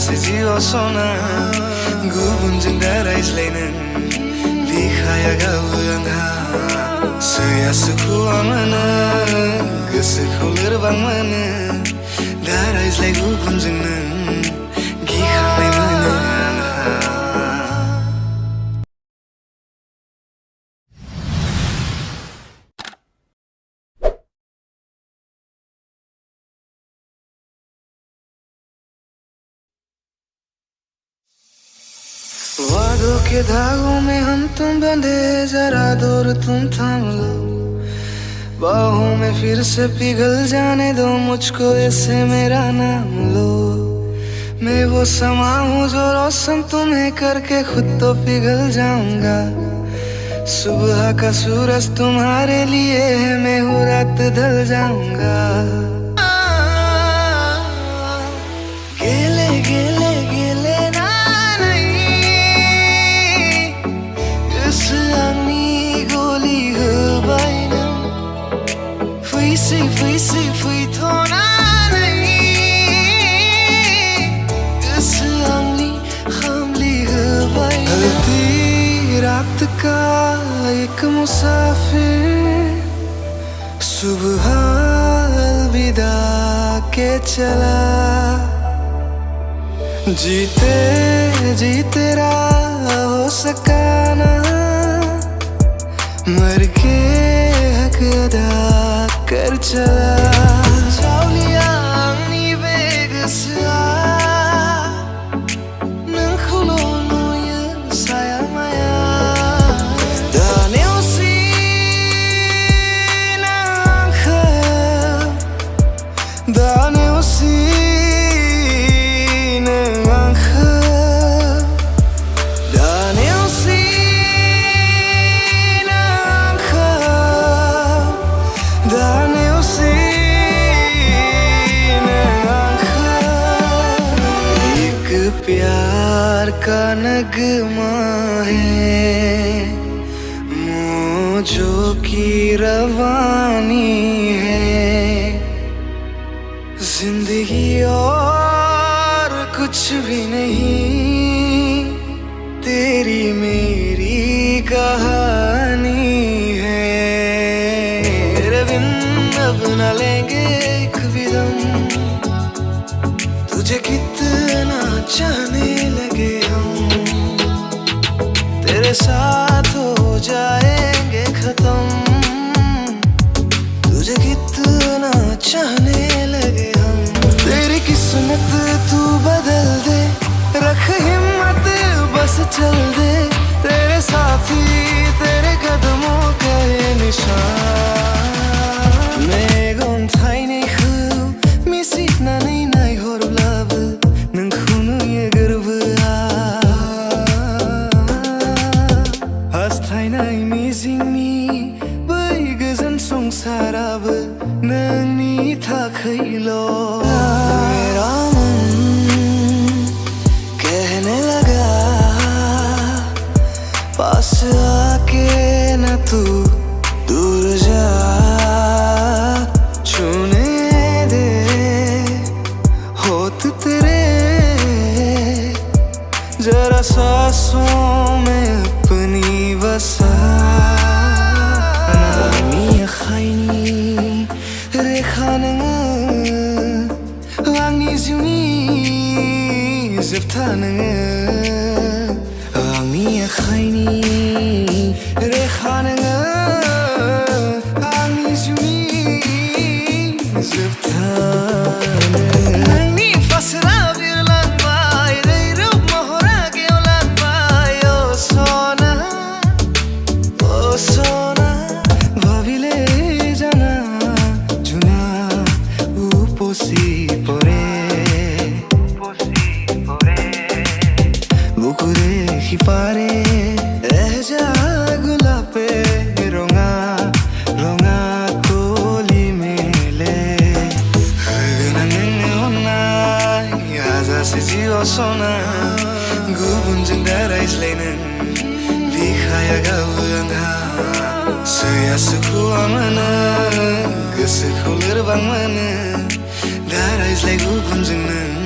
हाजासे जिउआव सना गुबुनजों दा रायज्लायनो बिखाया गावो आंहा सैया सुखुआ मोनो गोसोखौ लोरबां मोनो दा रायज्लाय गुबुनजों नों गिखांनाय मोनो वादों के धागों में हम तुम बंधे जरा दूर तुम थाम लो बाहों में फिर से पिघल जाने दो मुझको ऐसे मेरा नाम लो मैं वो समा हूँ जो रोशन तुम्हें करके खुद तो पिघल जाऊंगा सुबह का सूरज तुम्हारे लिए है मैं हूँ रात ढल जाऊंगा गेले गेले गेले ना Fui थोड़ा नहीं इस आंगली खामली हल्दी रात का एक मुसाफिर सुबह अलविदा के चला जीते जी तेरा हो सका ना मर के हक अदा कर चला Saulia ni vegasya nang kholono ya saya maya daneu si nang kha daneu si nang kha daneu si nang kha daneu si प्यार का नगमा है मौजों की रवानी है जिंदगी और कुछ भी नहीं तेरी मेरी कहानी है तेरे बिन अब न लेंगे एक भी दम तुझे कितना चाहने लगे हम तेरे साथ हो जाएंगे खत्म तुझे कितना चाहने लगे हम तेरी किस्मत तू बदल दे रख हिम्मत बस चल दे तेरे साथी तेरे कदमों का ये निशान मैं गोंथाई नहीं हूँ मिसिक ना नहीं संसाराबो नोंनि थाखायल' मेरा मन कहने लगा पास आके न तू दूर जा छूने दे होठ तेरे जरा सांसों में अपनी बसा आंनि जिउनि जोबथा नोङो आंनि आखाइनि रेखा नोङो आंनि जिउनि जोबथा नोंनि फासरा बिरलांबाय रैरुब महरा गेवलांबाय अ सना भाबिले जाना जुना উপচি পৰে বুকুৰে সিপাৰে এহেজা গোলাপে ৰঙা ৰঙা কলি মেলে নাই হাজাৰसे जिउआव सना गुबुनजों दा रायज्लायनो बिखाया गावो आंहा सैया सुखुआ मोनो गोसोखौ लोरबां मोनो दा रायज्लाय गुबुनजों नों